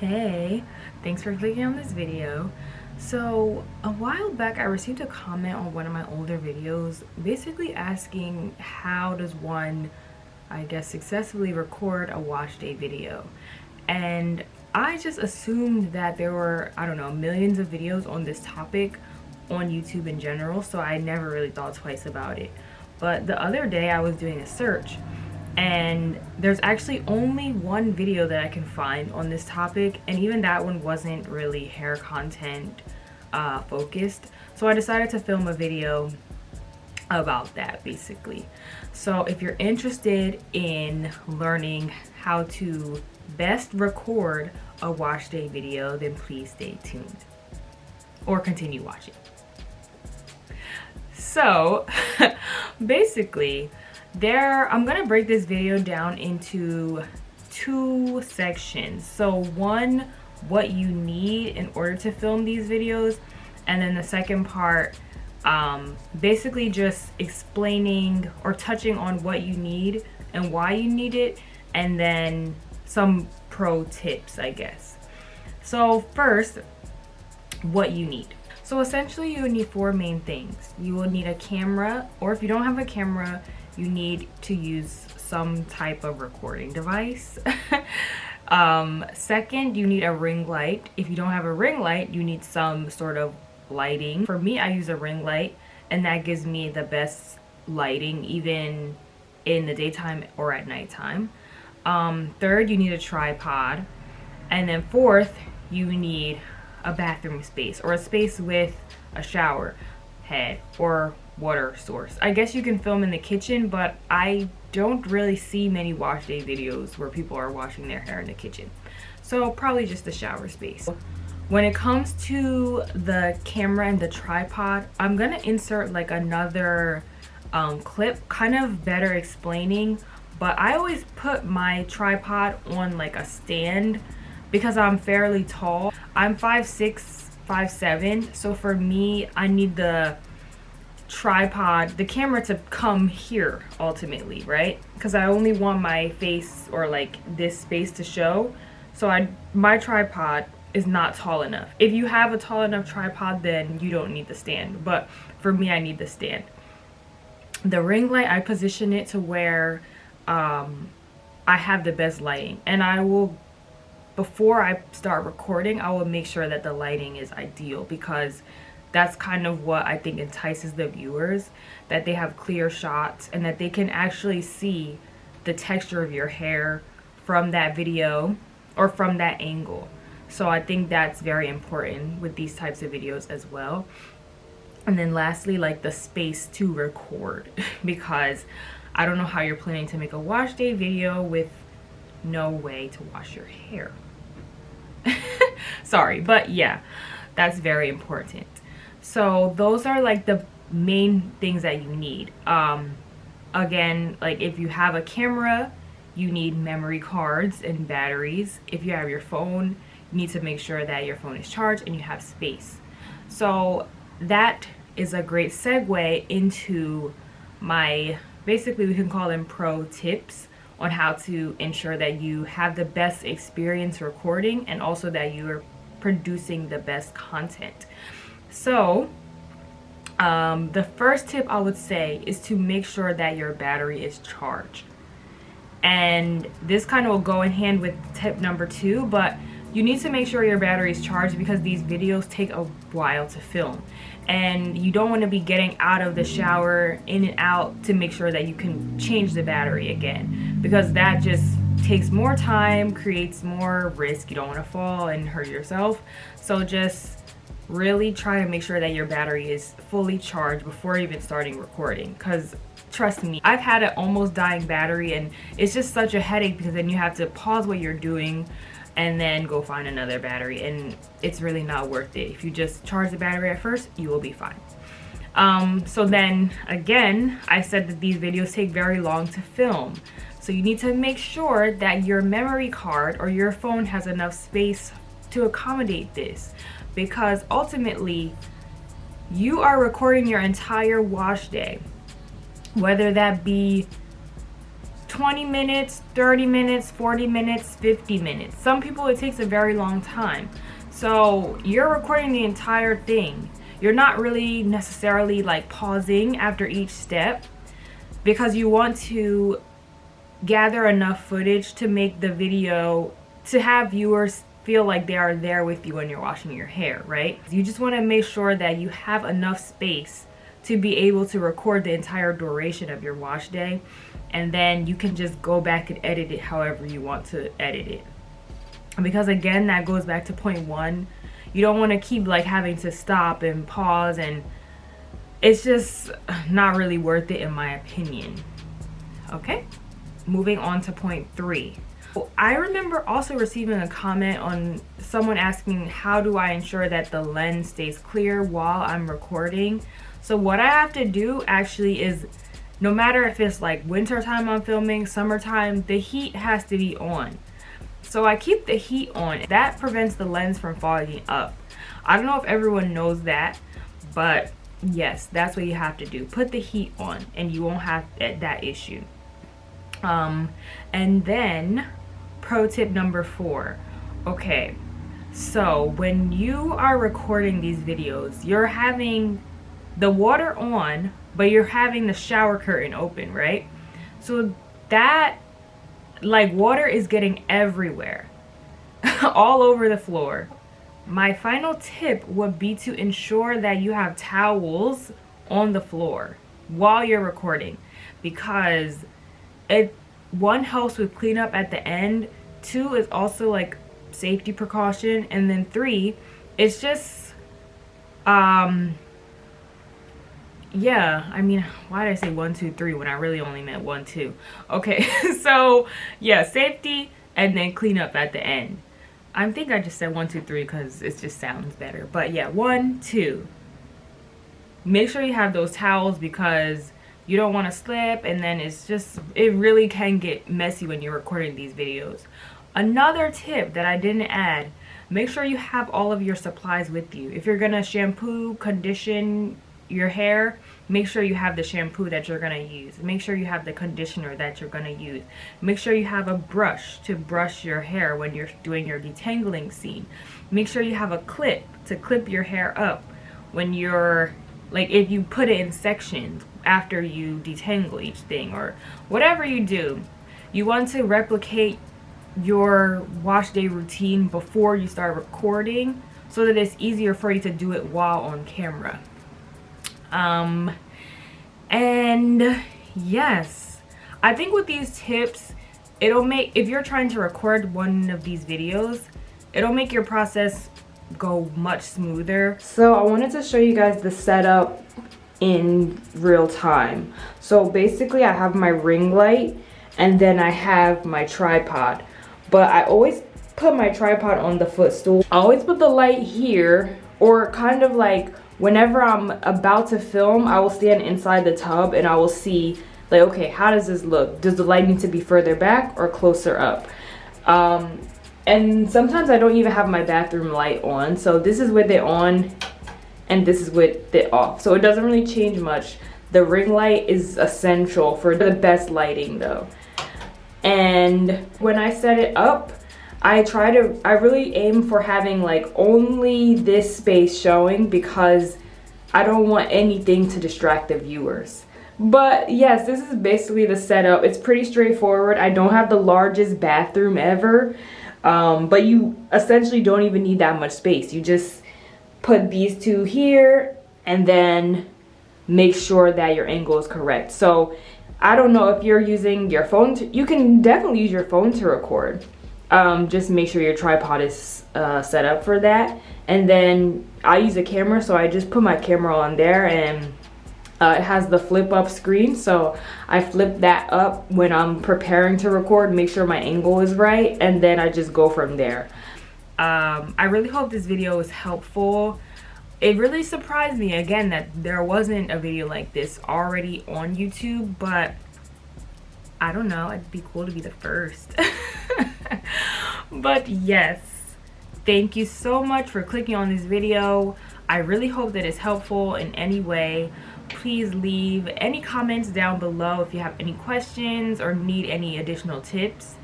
Hey, thanks for clicking on this video. So, a while back I received a comment on one of my older videos basically asking how does one, I guess, successfully record a wash day video. And I just assumed that there were, I don't know, millions of videos on this topic on YouTube in general, so I never really thought twice about it. But the other day I was doing a search and there's actually only one video that I can find on this topic, and even that one wasn't really hair content focused. So I decided to film a video about that basically. So if you're interested in learning how to best record a wash day video, then please stay tuned or continue watching. So basically, I'm gonna break this video down into two sections. So one, what you need in order to film these videos, and then the second part, basically just explaining or touching on what you need and why you need it, and then some pro tips, I guess. So first, what you need. So essentially you need four main things. You will need a camera, or if you don't have a camera, you need to use some type of recording device. Second, you need a ring light. If you don't have a ring light, you need some sort of lighting. For me, I use a ring light, and that gives me the best lighting even in the daytime or at nighttime. Third, you need a tripod. And then fourth, you need a bathroom space, or a space with a shower head or water source. I guess you can film in the kitchen, but I don't really see many wash day videos where people are washing their hair in the kitchen. So probably just the shower space. When it comes to the camera and the tripod, I'm gonna insert like another clip kind of better explaining, but I always put my tripod on like a stand because I'm fairly tall. I'm 5'6", 5'7", so for me, I need the tripod, the camera, to come here ultimately, right? Because I only want my face or like this space to show, so my tripod is not tall enough. If you have a tall enough tripod, then you don't need the stand, but for me, I need the stand. The ring light, I position it to where I have the best lighting, and I will, before I start recording, I will make sure that the lighting is ideal, because that's kind of what I think entices the viewers, that they have clear shots and that they can actually see the texture of your hair from that video or from that angle. So I think that's very important with these types of videos as well. And then lastly, like the space to record, because I don't know how you're planning to make a wash day video with no way to wash your hair. Sorry, but yeah, that's very important. So those are like the main things that you need. Again, like if you have a camera, you need memory cards and batteries. If you have your phone, you need to make sure that your phone is charged and you have space. So that is a great segue into my, basically we can call them pro tips on how to ensure that you have the best experience recording and also that you are producing the best content. So the first tip I would say is to make sure that your battery is charged. And this kind of will go in hand with tip number 2, but you need to make sure your battery is charged because these videos take a while to film. And you don't want to be getting out of the shower, in and out, to make sure that you can change the battery again, because that just takes more time, creates more risk. You don't want to fall and hurt yourself. So just really try to make sure that your battery is fully charged before even starting recording, because trust me, I've had an almost dying battery and it's just such a headache, because then you have to pause what you're doing and then go find another battery, and it's really not worth it. If you just charge the battery at first, you will be fine. So then again, I said that these videos take very long to film, so you need to make sure that your memory card or your phone has enough space to accommodate this, because ultimately you are recording your entire wash day, whether that be 20 minutes, 30 minutes, 40 minutes, 50 minutes. Some people it takes a very long time. So you're recording the entire thing. You're not really necessarily like pausing after each step because you want to gather enough footage to make the video, to have viewers feel like they are there with you when you're washing your hair, right? You just want to make sure that you have enough space to be able to record the entire duration of your wash day, and then you can just go back and edit it however you want to edit it. Because again, that goes back to point one. You don't want to keep like having to stop and pause, and it's just not really worth it in my opinion. Okay, moving on to point three. I remember also receiving a comment on someone asking, how do I ensure that the lens stays clear while I'm recording? So what I have to do actually is, no matter if it's like winter time I'm filming, summertime, the heat has to be on. So I keep the heat on. That prevents the lens from fogging up. I don't know if everyone knows that, but yes, that's what you have to do. Put the heat on and you won't have that issue. And then pro tip number 4. Okay, so when you are recording these videos, you're having the water on, but you're having the shower curtain open, right? So that, like, water is getting everywhere, all over the floor. My final tip would be to ensure that you have towels on the floor while you're recording, because it, one, helps with cleanup at the end, 2, is also like safety precaution, and then 3, it's just yeah, I mean, why did I say 1, 2, 3 when I really only meant 1, 2? Okay, so yeah, safety and then cleanup at the end. I think I just said 1, 2, 3 because it just sounds better. But yeah, 1, 2. Make sure you have those towels because you don't want to slip, and then it's just, it really can get messy when you're recording these videos. Another tip that I didn't add, make sure you have all of your supplies with you. If you're gonna shampoo, condition your hair, make sure you have the shampoo that you're gonna use. Make sure you have the conditioner that you're gonna use. Make sure you have a brush to brush your hair when you're doing your detangling scene. Make sure you have a clip to clip your hair up when you're, like, if you put it in sections after you detangle each thing, or whatever you do. You want to replicate your wash day routine before you start recording so that it's easier for you to do it while on camera. And yes, I think with these tips, it'll make, if you're trying to record one of these videos, it'll make your process go much smoother. So I wanted to show you guys the setup in real time. So basically I have my ring light and then I have my tripod, but I always put my tripod on the footstool. I always put the light here, or kind of like whenever I'm about to film, I will stand inside the tub and I will see, like, okay, how does this look? Does the light need to be further back or closer up? And sometimes I don't even have my bathroom light on. So this is with it on and this is with it off. So it doesn't really change much. The ring light is essential for the best lighting though. And when I set it up, I really aim for having like only this space showing because I don't want anything to distract the viewers. But yes, this is basically the setup. It's pretty straightforward. I don't have the largest bathroom ever, but you essentially don't even need that much space. You just put these two here and then make sure that your angle is correct. So I don't know if you're using your phone you can definitely use your phone to record. Just make sure your tripod is set up for that. And then I use a camera, so I just put my camera on there, and it has the flip up screen, so I flip that up when I'm preparing to record, make sure my angle is right, and then I just go from there. I really hope this video was helpful. It really surprised me again that there wasn't a video like this already on YouTube, but I don't know, it'd be cool to be the first. But yes, thank you so much for clicking on this video. I really hope that it's helpful in any way. Please leave any comments down below if you have any questions or need any additional tips.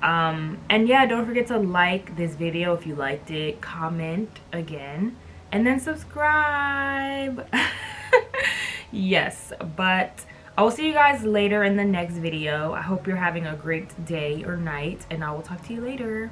And yeah, don't forget to like this video if you liked it, comment again, and then subscribe. Yes, but I will see you guys later in the next video. I hope you're having a great day or night, and I will talk to you later.